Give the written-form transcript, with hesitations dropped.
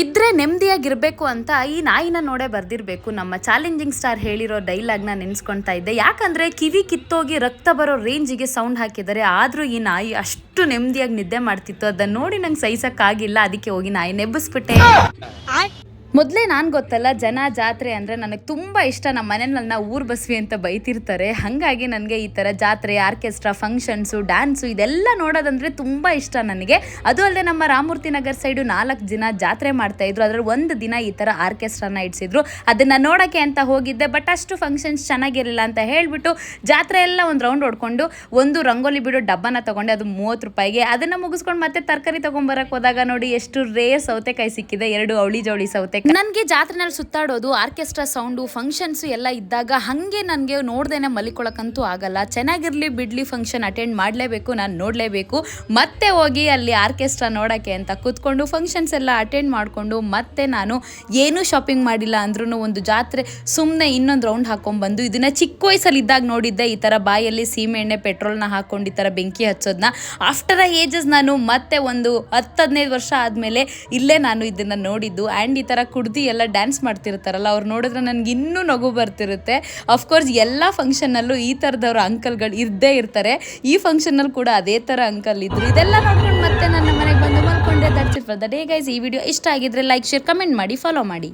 ಇದ್ರೆ ನೆಮ್ಮದಿಯಾಗಿರ್ಬೇಕು ಅಂತ ಈ ನಾಯಿನ ನೋಡೇ ಬರ್ದಿರ್ಬೇಕು. ನಮ್ಮ ಚಾಲೆಂಜಿಂಗ್ ಸ್ಟಾರ್ ಹೇಳಿರೋ ಡೈಲಾಗ್ನ ನೆನೆಸ್ಕೊಳ್ತಾ ಇದ್ದೆ. ಯಾಕಂದ್ರೆ ಕಿವಿ ಕಿತ್ತೋಗಿ ರಕ್ತ ಬರೋ ರೇಂಜಿಗೆ ಸೌಂಡ್ ಹಾಕಿದ್ದಾರೆ, ಆದ್ರೂ ಈ ನಾಯಿ ಅಷ್ಟು ನೆಮ್ಮದಿಯಾಗಿ ನಿದ್ದೆ ಮಾಡ್ತಿತ್ತು. ಅದನ್ನ ನೋಡಿ ನಂಗೆ ಸಹಿಸಕ್ಕಾಗಿಲ್ಲ, ಅದಕ್ಕೆ ಹೋಗಿ ನಾಯಿ ನೆಬ್ಬಿಸ್ಬಿಟ್ಟೆ. ಮೊದಲೇ ನಾನು ಗೊತ್ತಲ್ಲ, ಜನ ಜಾತ್ರೆ ಅಂದರೆ ನನಗೆ ತುಂಬ ಇಷ್ಟ. ನಮ್ಮ ಮನೇಲಿ ನನ್ನ ಊರು ಬಸ್ವಿ ಅಂತ ಬೈತಿರ್ತಾರೆ. ಹಾಗಾಗಿ ನನಗೆ ಈ ಥರ ಜಾತ್ರೆ, ಆರ್ಕೆಸ್ಟ್ರಾ, ಫಂಕ್ಷನ್ಸು, ಡ್ಯಾನ್ಸು ಇದೆಲ್ಲ ನೋಡೋದಂದರೆ ತುಂಬ ಇಷ್ಟ ನನಗೆ. ಅದು ಅಲ್ಲದೆ ನಮ್ಮ ರಾಮಮೂರ್ತಿ ನಗರ್ ಸೈಡು 4 ದಿನ ಜಾತ್ರೆ ಮಾಡ್ತಾಯಿದ್ರು. ಅದರಲ್ಲಿ ಒಂದು ದಿನ ಈ ಥರ ಆರ್ಕೆಸ್ಟ್ರಾನ ಇಡಿಸಿದ್ರು. ಅದನ್ನು ನೋಡೋಕ್ಕೆ ಅಂತ ಹೋಗಿದ್ದೆ. ಬಟ್ ಅಷ್ಟು ಫಂಕ್ಷನ್ಸ್ ಚೆನ್ನಾಗಿರಲಿಲ್ಲ ಅಂತ ಹೇಳಿಬಿಟ್ಟು ಜಾತ್ರೆ ಎಲ್ಲ ಒಂದು ರೌಂಡ್ ಹೊಡ್ಕೊಂಡು ಒಂದು ರಂಗೋಲಿ ಬಿಡೋ ಡಬ್ಬನ ತೊಗೊಂಡೆ. ಅದು 30 ರೂಪಾಯಿಗೆ. ಅದನ್ನು ಮುಗಿಸ್ಕೊಂಡು ಮತ್ತೆ ತರಕಾರಿ ತೊಗೊಂಬರಕ್ಕೆ ಹೋದಾಗ ನೋಡಿ ಎಷ್ಟು ರೇರ್ ಸೌತೆಕಾಯಿ ಸಿಕ್ಕಿದೆ, 2 ಅವಳಿ ಜವಳಿ ಸೌತೆಕಾಯಿ. ನನಗೆ ಜಾತ್ರೆನಲ್ಲಿ ಸುತ್ತಾಡೋದು, ಆರ್ಕೆಸ್ಟ್ರಾ ಸೌಂಡು, ಫಂಕ್ಷನ್ಸು ಎಲ್ಲ ಇದ್ದಾಗ ಹಾಗೆ ನನಗೆ ನೋಡ್ದೇನೆ ಮಲಿಕೊಳ್ಳೋಕ್ಕಂತೂ ಆಗಲ್ಲ. ಚೆನ್ನಾಗಿರಲಿ ಬಿಡಲಿ, ಫಂಕ್ಷನ್ ಅಟೆಂಡ್ ಮಾಡಲೇಬೇಕು, ನಾನು ನೋಡಲೇಬೇಕು. ಮತ್ತೆ ಹೋಗಿ ಅಲ್ಲಿ ಆರ್ಕೆಸ್ಟ್ರಾ ನೋಡೋಕ್ಕೆ ಅಂತ ಕೂತ್ಕೊಂಡು ಫಂಕ್ಷನ್ಸ್ ಎಲ್ಲ ಅಟೆಂಡ್ ಮಾಡಿಕೊಂಡು ಮತ್ತೆ ನಾನು ಏನೂ ಶಾಪಿಂಗ್ ಮಾಡಿಲ್ಲ ಅಂದ್ರೂ ಒಂದು ಜಾತ್ರೆ ಸುಮ್ಮನೆ ಇನ್ನೊಂದು ರೌಂಡ್ ಹಾಕೊಂಡ್ಬಂದು, ಇದನ್ನು ಚಿಕ್ಕ ವಯಸ್ಸಲ್ಲಿ ಇದ್ದಾಗ ನೋಡಿದ್ದೆ. ಈ ಥರ ಬಾಯಲ್ಲಿ ಸೀಮೆ ಎಣ್ಣೆ ಪೆಟ್ರೋಲ್ನ ಹಾಕೊಂಡು ಈ ಥರ ಬೆಂಕಿ ಹಚ್ಚೋದನ್ನ. ಆಫ್ಟರ್ ಏಜಸ್ ನಾನು ಮತ್ತೆ ಒಂದು 10-15 ವರ್ಷ ಆದಮೇಲೆ ಇಲ್ಲೇ ನಾನು ಇದನ್ನು ನೋಡಿದ್ದು. ಆ್ಯಂಡ್ ಈ ಥರ ಕುಡ್ದು ಎಲ್ಲ ಡ್ಯಾನ್ಸ್ ಮಾಡ್ತಿರ್ತಾರಲ್ಲ, ಅವ್ರು ನೋಡಿದ್ರೆ ನನಗೆ ಇನ್ನೂ ನಗು ಬರ್ತಿರುತ್ತೆ. ಅಫ್ಕೋರ್ಸ್ ಎಲ್ಲ ಫಂಕ್ಷನ್ನಲ್ಲೂ ಈ ಥರದವ್ರು ಅಂಕಲ್ಗಳು ಇದ್ದೇ ಇರ್ತಾರೆ. ಈ ಫಂಕ್ಷನಲ್ಲಿ ಕೂಡ ಅದೇ ಥರ ಅಂಕಲ್ ಇದ್ರು. ಇದೆಲ್ಲ ನೋಡ್ಕೊಂಡು ಮತ್ತೆ ನನ್ನ ಮನೆಗೆ ಬಂದು ಮಲ್ಕೊಂಡೆ. That's it for the day guys. ಈ ವಿಡಿಯೋ ಇಷ್ಟ ಆಗಿದ್ರೆ ಲೈಕ್, ಶೇರ್, ಕಮೆಂಟ್ ಮಾಡಿ, ಫಾಲೋ ಮಾಡಿ.